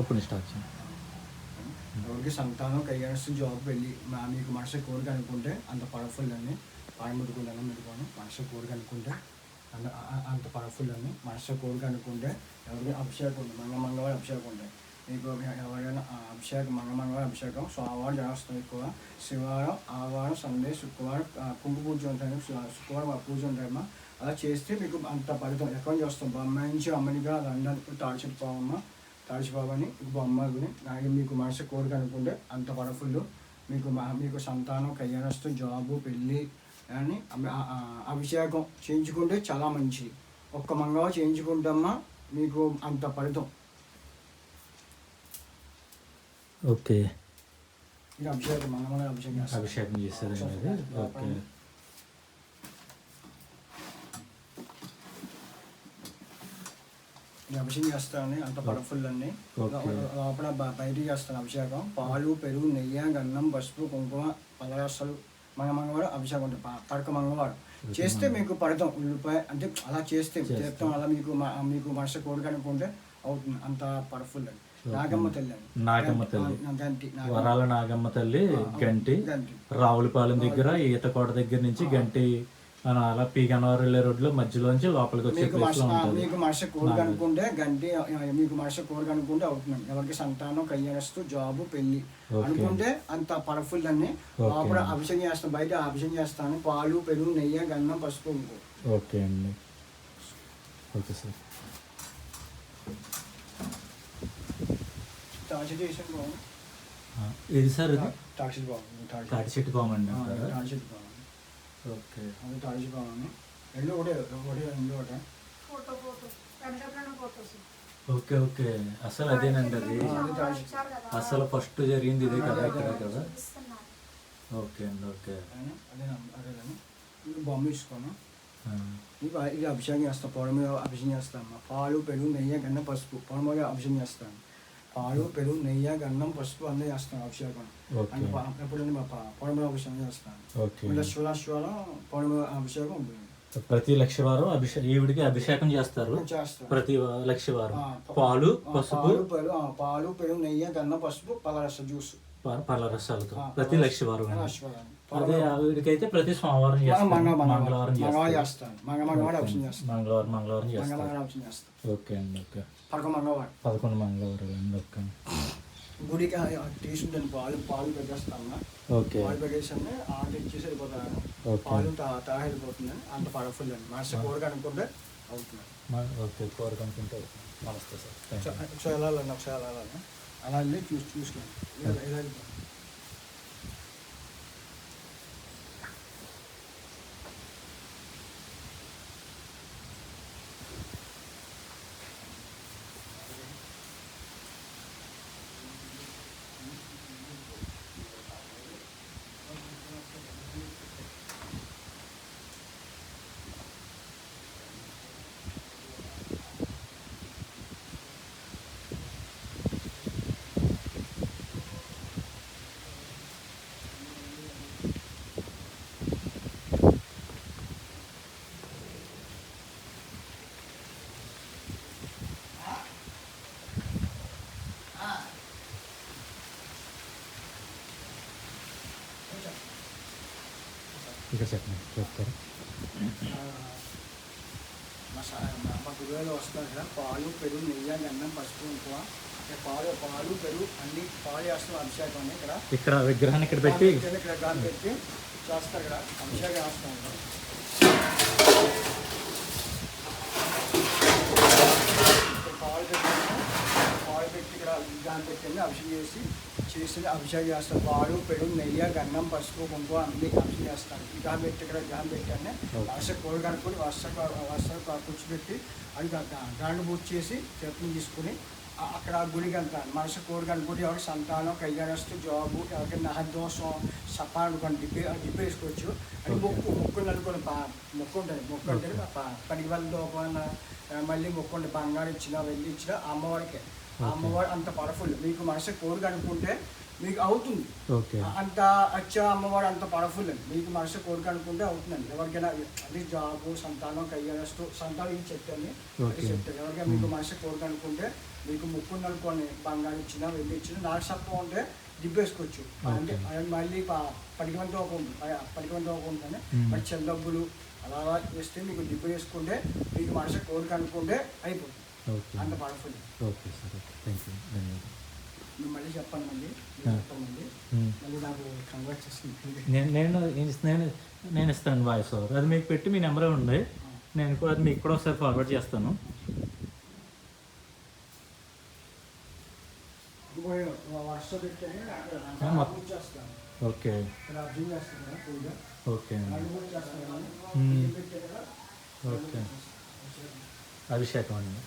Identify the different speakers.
Speaker 1: అప్పుడు స్టార్ట్ చేయండి.
Speaker 2: ఎవరికి సంతానం కయ్యాల్సి జాబ్ వెళ్ళి మీకు మనసు కోరిక అనుకుంటే అంత పవర్ఫుల్ అని పాయముట్టుకుని దండం పెట్టుకోను. మనసు కోరిక అనుకుంటే అంత పవర్ఫుల్ అని మనసు కోరిక అనుకుంటే ఎవరికి అభిషేకం ఉంది, మంగళవారం అభిషేకం ఉంటాయి. మీకు ఎవరైనా అభిషేకం మంగళవారం అభిషేకం సోమవారం చేస్తాం ఎక్కువ, శనివారం ఆదివారం సండే శుక్రవారం కుంకు పూజ ఉంటాయి, శుక్రవారం పూజ ఉంటాయమ్మా. అలా చేస్తే మీకు అంత ఫలితం ఎక్కడ చేస్తాం. బొమ్మ నుంచి అమ్మనిగా దండానికి తాడిచెట్టుకోవమ్మ తాడిచిపోవని బొమ్మని మీకు మనసు కోరిక అనుకుంటే అంత పవర్ఫుల్. మీకు సంతానం కళ్యాణస్తు జాబు పెళ్ళి అని అభిషేకం చేయించుకుంటే చాలా మంచిది. ఒక్క మంగళవారం చేయించుకుంటామా మీకు అంత ఫలితం.
Speaker 1: ఓకే,
Speaker 2: ఇది అభిషేకం మంగళవారం
Speaker 1: అభిషేకం చేస్తారు. ఓకే,
Speaker 2: అభిషేకం చేస్తానని అంత పవర్ఫుల్ అండి. లోపల బయటికి చేస్తాను అభిషేకం. పాలు పెరుగు నెయ్యి గన్నం పసుపు కుంకుమ పలరసలు మంగళవారం అభిషేకం ఉంటుంది. పడక మంగళవారం చేస్తే మీకు ఫలితం. ఉల్లిపాయ అంటే అలా చేస్తే తీర్థం అలా మీకు మనసు కోరిక అనుకుంటే అవుతుంది. అంత పవర్ఫుల్ అండి. నాగమ్మ తల్లి అండి,
Speaker 1: నాగమ్మ తల్లి, వరాల నాగమ్మ తల్లి గంటి రావులపాలెం దగ్గర ఈతకోట దగ్గర నుంచి గంటి అలా పీగనవారు వెళ్ళే రోడ్లో మధ్యలోంచి లోపలికి వచ్చే
Speaker 2: మీకు మనసు కోరిక అనుకుంటే గంటి మీకు మనసు కోరిక అనుకుంటే అవుతుంది. ఎవరికి సంతానం కళ్యాణస్తు జాబు పెళ్లి అనుకుంటే అంత పవర్ఫుల్ అని లోపల అభిషేకం చేస్తాం. బయట అభిషేకం చేస్తాను. పాలు పెరుగు నెయ్యి గన్నం పసుపు.
Speaker 1: ఓకే అండి, ఓకే సార్. ఇది సార్ ఇది తాటి చెట్టు బాగుంది. ఓకే,
Speaker 2: అది తాడిచిపోవాలి. రెండు ఒకటే రెండు ఒకటే.
Speaker 1: ఓకే ఓకే, అసలు అదేనండి, అది అసలు ఫస్ట్ జరిగింది ఇదే కదా ఇక్కడ కదా. ఓకే అండి, ఓకే.
Speaker 2: అదేనండి బొమ్మ ఇసుకోను. ఇది అభిషేకం చేస్తాను. పొడమ అభిషేకం చేస్తాను. పాలు పెరుగు నెయ్యి గన్నం పసుపు పొడమగా అభిషేకం చేస్తాను. పాలు పెరుగు నెయ్యి గన్నం పసుపు అన్నీ చేస్తాను అభిషేకం. ఎప్పుడైనా పొడమల అభిషేకం చేస్తాను. శివరాశివారం పొడమ అభిషేకం ఉంటుంది.
Speaker 1: ప్రతి లక్షవారం ఈవిడికి అభిషేకం చేస్తారు. ప్రతి లక్షవారం పాలు పసుపు
Speaker 2: పాలు పెరుగు నెయ్యి గన్నం పసుపు పలరస జ్యూస్
Speaker 1: పళ్ళరసాలతో ప్రతి లక్షవారం. అదే ఆవిడకైతే ప్రతి సోమవారం మంగళవారం
Speaker 2: చేస్తాను. మంగళవారం
Speaker 1: చేస్తాను. ఓకే అండి, ఓకే.
Speaker 2: 11
Speaker 1: మంగళవారం అండి. ఓకే,
Speaker 2: గుడికి తీసుకుంటాను. పాలు పెట్టేస్తాను.
Speaker 1: ఓకే,
Speaker 2: పాలు పెట్టేసాను. ఆట ఇచ్చేసి వెళ్ళిపోతాను. పాలు తాగా వెళ్ళిపోతుందని అంత పవర్ఫుల్ అండి. మనసు కోరిక అనుకుంటే అవుతుంది.
Speaker 1: ఓకే, కోరిక అనుకుంటే నమస్తే సార్.
Speaker 2: ఒకసారి వెళ్ళాలండి, ఒకసారి వెళ్ళాలని అలా వెళ్ళి చూసుకోండి.
Speaker 1: ఇక్కడ చెప్పండి, చెప్తారు.
Speaker 2: మా గురువులో వస్తున్నారు కదా. పాలు పెరుగు నెయ్యి గన్నం పసుపు ఎక్కువ పాలు పెరుగు అన్ని పాలు చేస్తాం. అభిషేకం అని
Speaker 1: ఇక్కడ విగ్రహాన్ని ఇక్కడ పెట్టి
Speaker 2: విగ్రహం పెట్టి చేస్తారు. ఇక్కడ అభిషేకం చేస్తాం. పాలు పెట్టి ఇక్కడ విగ్రహం పెట్టండి. అభిషేకం చేసి అభిషేకం చేస్తారు. పాలు పెరుగు నెయ్యి గన్నం పసుపు కుంకుమ అన్ని అభిషేకం చేస్తారు. విగ్రహం పెట్టి ఇక్కడ విగ్రహం పెట్టండి. వర్ష కోడి కనుక్కొని వర్ష కూర్చోబెట్టి అది గాండు పూజ చేసి చేతులు తీసుకుని అక్కడ గుడికి వెళ్తాను. మనసు కోరిక అనుకుంటే ఎవరికి సంతానం కళ్యాణస్తు జాబు ఎవరికి నహదోషం సపా అనుకోండి డిప్పి వేసుకోవచ్చు. అది మొక్కుని అనుకోని మొక్కు ఉంటుంది. మొక్కు అంటే 10 వేల లోపల మళ్ళీ మొక్కు బంగారు ఇచ్చిన వెళ్ళి ఇచ్చిన అమ్మవారికి. అమ్మవారు అంత పవర్ఫుల్. మీకు మనసు కోరిక అనుకుంటే మీకు అవుతుంది. అంత అమ్మవారు అంత పవర్ఫుల్ అండి. మీకు మనసు కోరిక అనుకుంటే అవుతుందండి. ఎవరికైనా అది జాబు సంతానం కళ్యాణస్తు సంతానం ఇది చెప్తాను. అది చెప్తాను. ఎవరికైనా మీకు మనసు కోరిక అనుకుంటే మీకు ముక్కు ఉందనుకోండి, బంగారం ఇచ్చినా వెండి ఇచ్చినా నాకు సత్వం ఉంటే దిబ్బేసుకోవచ్చు. అంటే మళ్ళీ పడికమంతా ఒక ఉంటుంది మరి చెల్ల డబ్బులు అలా వేస్తే మీకు దిబ్బ వేసుకుంటే మీకు మనసు కోరిక అనుకుంటే అయిపోతుంది. అంత powerful.
Speaker 1: Okay sir, thank you, ధన్యవాదాలు.
Speaker 2: మీరు మళ్ళీ చెప్పండి, మళ్ళీ మళ్ళీ నాకు కన్వర్ట్ చేస్తుంది.
Speaker 1: నేను ఇస్తాను వాయిస్ ఓవర్, అది మీకు పెట్టి మీ నెంబరే ఉంది, నేను కూడా అది మీకు కూడా ఒకసారి ఫార్వర్డ్ చేస్తాను. ఓకే ఓకే ఓకే, అభిషేకం అండి.